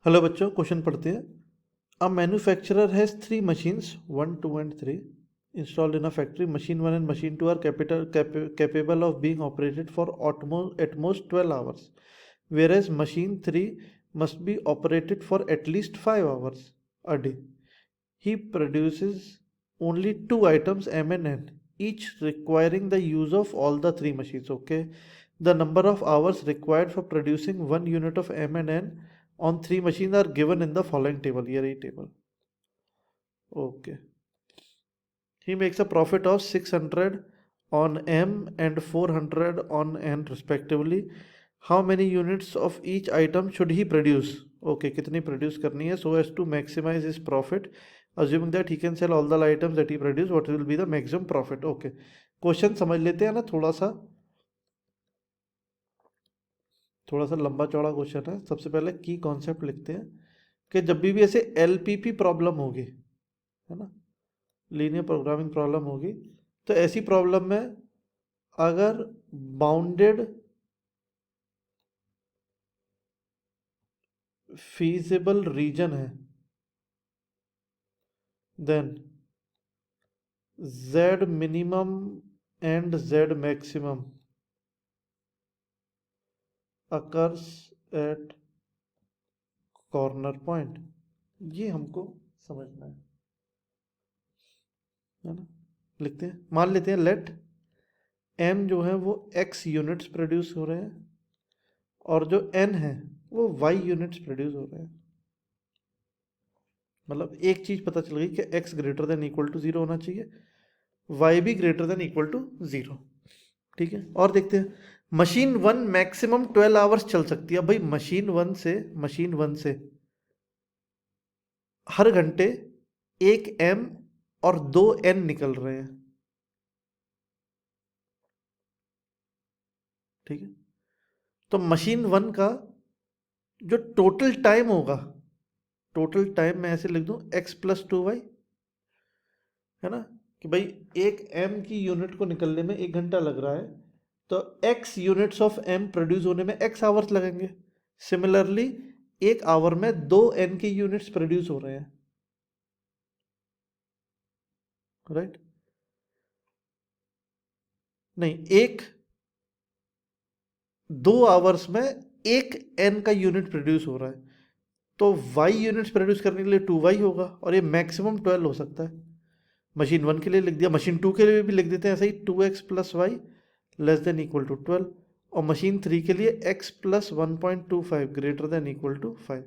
Hello बच्चों, question पढ़ते हैं। A manufacturer has three machines 1, 2 and 3 installed in a factory. Machine 1 and machine 2 are capable of being operated for at most 12 hours, whereas machine 3 must be operated for at least 5 hours a day. He produces only two items M and N, each requiring the use of all the three machines. Okay, the number of hours required for producing one unit of M and N on three machines are given in the following table. Here a table. Okay, he makes a profit of 600 on M and 400 on N respectively. How many units of each item should he produce? Okay, कितनी produce करनी है so as to maximize his profit, assuming that he can sell all the items that he produce, what will be the maximum profit? Okay, question समझ लेते हैं ना, थोड़ा सा लंबा चौड़ा क्वेश्चन है। सबसे पहले की कॉन्सेप्ट लिखते हैं कि जब भी ऐसे एलपीपी प्रॉब्लम होगी, है ना, लीनियर प्रोग्रामिंग प्रॉब्लम होगी, तो ऐसी प्रॉब्लम में अगर बाउंडेड फीजिबल रीजन है, then z minimum and z maximum occurs at corner point, ये हमको समझना है ना। लिखते हैं, मान लेते हैं लेट m जो है वो x यूनिट्स प्रोड्यूस हो रहे हैं और जो n है वो y यूनिट्स प्रोड्यूस हो रहे हैं। मतलब एक चीज पता चल गई कि x greater than equal to 0 होना चाहिए, y भी ग्रेटर देन इक्वल टू 0। ठीक है, और देखते हैं। मशीन 1 मैक्सिमम 12 आवर्स चल सकती है। भाई मशीन वन से हर घंटे एक m और दो n निकल रहे हैं। ठीक है, तो मशीन 1 का जो टोटल टाइम होगा, टोटल टाइम मैं ऐसे लिख दूं x प्लस 2y, है ना, कि भाई एक m की यूनिट को निकलने में 1 घंटा लग रहा है, तो x units of m produce होने में x आवर्स लगेंगे। सिमिलरली एक आवर में दो n की यूनिट्स प्रोड्यूस हो रहे हैं, राइट? नहीं, एक दो आवर्स में एक n का यूनिट प्रोड्यूस हो रहा है, तो y यूनिट्स प्रोड्यूस करने के लिए 2y होगा, और ये मैक्सिमम 12 हो सकता है। मशीन 1 के लिए लिख दिया, मशीन 2 के लिए भी लिख देते हैं ऐसे ही, 2x plus y less than equal to 12, और मशीन 3 के लिए x plus 1.25 greater than equal to 5,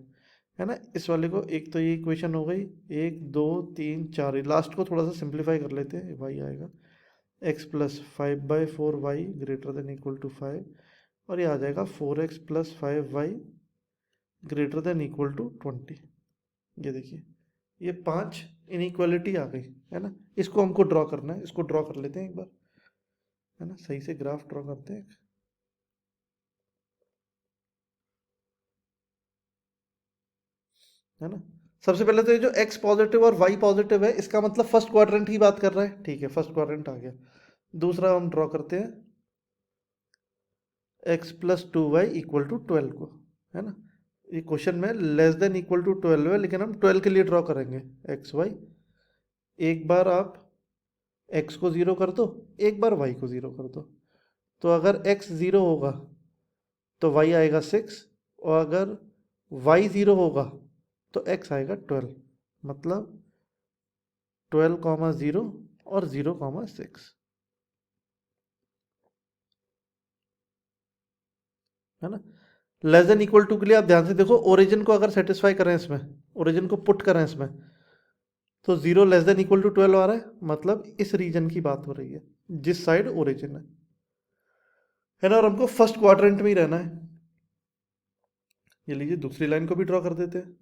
है ना। इस वाले को, एक तो ये इक्वेशन हो गई, 1 2 3 4, लास्ट को थोड़ा सा सिंप्लीफाई कर लेते हैं। y आएगा x plus 5/4y greater than equal to 5, और ये आ जाएगा 4x plus 5y greater than equal to 20। ये देखिए, ये 5 इनइक्वालिटी आ गई, है ना। इसको हमको ड्रॉ करना है, इसको ड्रॉ कर लेते हैं एक बार, है ना, सही से ग्राफ ड्रॉ करते हैं, है ना। सबसे पहले तो ये जो x पॉजिटिव और y पॉजिटिव है, इसका मतलब फर्स्ट क्वाड्रेंट ही बात कर रहा है। ठीक है, फर्स्ट क्वाड्रेंट आ गया। दूसरा हम ड्रॉ करते हैं x plus 2y equal to 12 को, है ना। ये क्वेश्चन में लेस देन इक्वल टू 12 है, लेकिन हम 12 के लिए ड्रॉ करेंगे एक्स वाई। एक बार आप x को 0 कर दो, एक बार y को 0 कर दो, तो अगर x 0 होगा तो y आएगा 6, और अगर y 0 होगा तो x आएगा 12। मतलब 12, 0 और 0, 6, है ना। लेस देन इक्वल टू के लिए आप ध्यान से देखो, ओरिजिन को अगर सेटिस्फाई करें इसमें, ओरिजिन को पुट करें इसमें, तो 0 लेस देन इक्वल टू 12 आ रहा है, मतलब इस रीजन की बात हो रही है जिस साइड ओरिजिन है ना। और हमको फर्स्ट क्वाड्रेंट में ही रहना है। ये लीजिए, दूसरी लाइन को भी ड्रॉ कर देते हैं।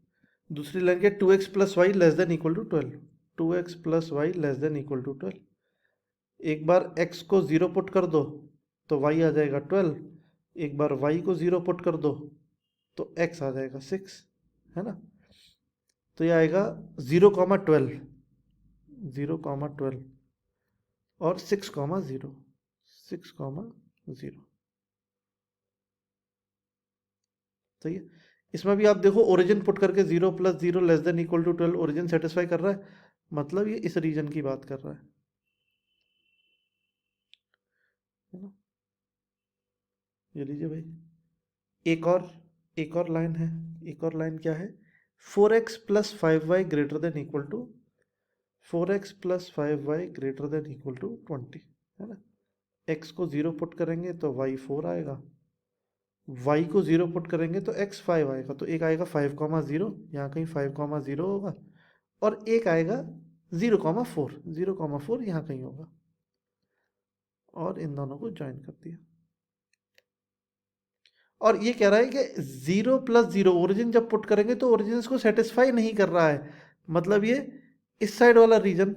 दूसरी लाइन के 2x plus y less than equal to 12, 2x plus y less than equal to 12। एक बार x को 0 पुट कर दो तो y आ जाएगा 12, एक बार y को 0 पुट कर दो तो x आ जाएगा 6, है ना। तो ये आएगा 0, 12, 0, 12 और 6, 0, 6, 0। सही है, इसमें भी आप देखो ओरिजिन पुट करके 0 + 0 less than equal to 12 origin satisfy कर रहा है, मतलब ये इस रीजन की बात कर रहा है ना। ये लीजिए भाई, एक और लाइन है, एक और लाइन क्या है, 4x + 5y greater than equal to 4x + 5y greater than equal to 20, है ना। x को 0 पुट करेंगे तो y 4 आएगा, y को 0 पुट करेंगे तो x 5 आएगा, तो एक आएगा 5,0, यहाँ कहीं 5,0 होगा, और एक आएगा 0,4, 0,4 यहाँ कहीं होगा, और इन दोनों को ज्वाइन कर दिया। और ये कह रहा है कि 0 + 0 ओरिजिन जब पुट करेंगे तो ओरिजिन को सेटिस्फाई नहीं कर रहा है, मतलब ये इस साइड वाला रीजन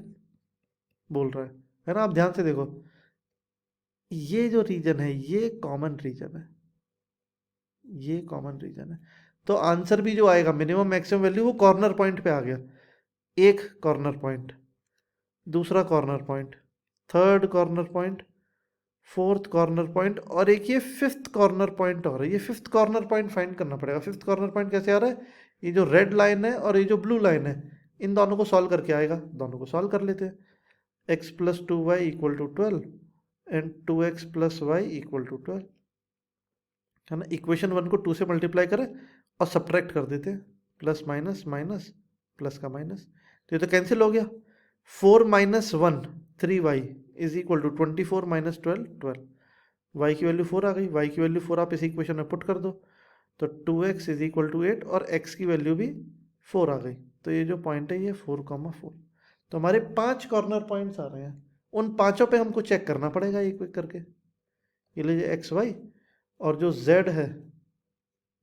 बोल रहा है ना। आप ध्यान से देखो, ये जो रीजन है ये कॉमन रीजन है, ये कॉमन रीजन है, तो आंसर भी जो आएगा मिनिमम मैक्सिमम वैल्यू वो कॉर्नर पॉइंट पे आ गया। एक कॉर्नर पॉइंट, दूसरा corner point, third corner point, fourth corner point, और एक ये फिफ्थ कॉर्नर पॉइंट और है। ये फिफ्थ कॉर्नर पॉइंट फाइंड करना पड़ेगा। फिफ्थ कॉर्नर पॉइंट कैसे आ रहा है, ये जो रेड लाइन है और ये जो ब्लू लाइन है, इन दोनों को सॉल्व करके आएगा। दोनों को सॉल्व कर लेते हैं। x + 2y = 12 and 2x + y = 12, है ना। इक्वेशन 1 को 2 से मल्टीप्लाई करें और सब्ट्रैक्ट कर देते हैं, प्लस माइनस माइनस, प्लस का माइनस, तो ये तो कैंसिल हो गया। 4 - 1 3y = 24 - 12 12, y की वैल्यू 4 आ गई। y की वैल्यू 4 आप इस इक्वेशन में पुट कर दो, तो 2x = 8 और x की वैल्यू भी 4 आ गई। तो ये जो पॉइंट है ये 4,4, तो हमारे 5 कॉर्नर पॉइंट्स आ रहे हैं। उन पांचों पे हमको चेक करना पड़ेगा एक एक करके। ये लीजिए x y, और जो z है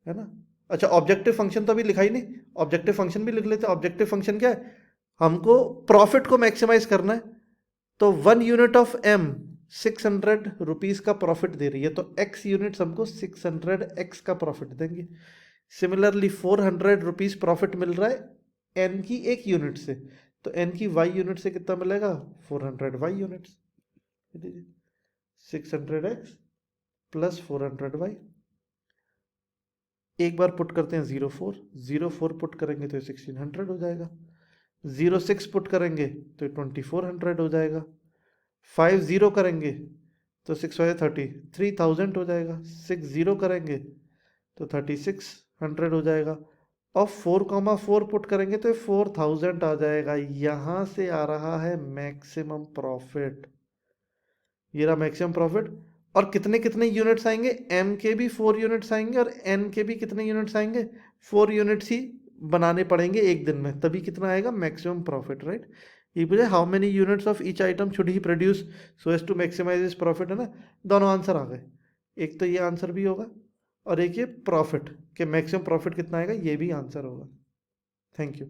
ना। अच्छा, ऑब्जेक्टिव फंक्शन तो अभी लिखा ही नहीं, ऑब्जेक्टिव फंक्शन भी लिख लेते हैं। ऑब्जेक्टिव फंक्शन क्या है, हमको प्रॉफिट को मैक्सिमाइज करना है, तो 1 यूनिट ऑफ m 600 रुपीज का प्रॉफिट दे रही है, तो x यूनिट्स हमको 600x का प्रॉफिट देंगे। सिमिलरली 400 रुपीज प्रॉफिट मिल रहा है n की एक यूनिट से, तो n की y यूनिट से कितना मिलेगा, 400y यूनिट्स। 600x + 400y, एक बार पुट करते हैं 0,4 पुट करेंगे तो 1600 हो जाएगा, 0,6 पुट करेंगे तो 2400 हो जाएगा, 50 करेंगे तो 6 5 30 3000 हो जाएगा, 60 करेंगे तो 3600 हो जाएगा, और 4,4 पुट करेंगे तो 4000 आ जाएगा। यहाँ से आ रहा है मैक्सिमम प्रॉफिट, ये रहा मैक्सिमम प्रॉफिट। और कितने कितने यूनिट्स आएंगे, m के भी 4 यूनिट्स आएंगे और n के भी कितने यूनिट्स आएंगे, 4 यूनिट्स ही बनाने पड़ेंगे एक दिन में, तभी कितना आएगा मैक्सिमम प्रॉफिट, राइट। ये पूछे how many units of each item should he produce so as to maximise is profit, है ना। दोनों आंसर आ गए, एक तो ये आंसर भी होगा और एक ये प्रॉफिट के मैक्सिमम प्रॉफिट कितना आएगा ये भी आंसर होगा। Thank you.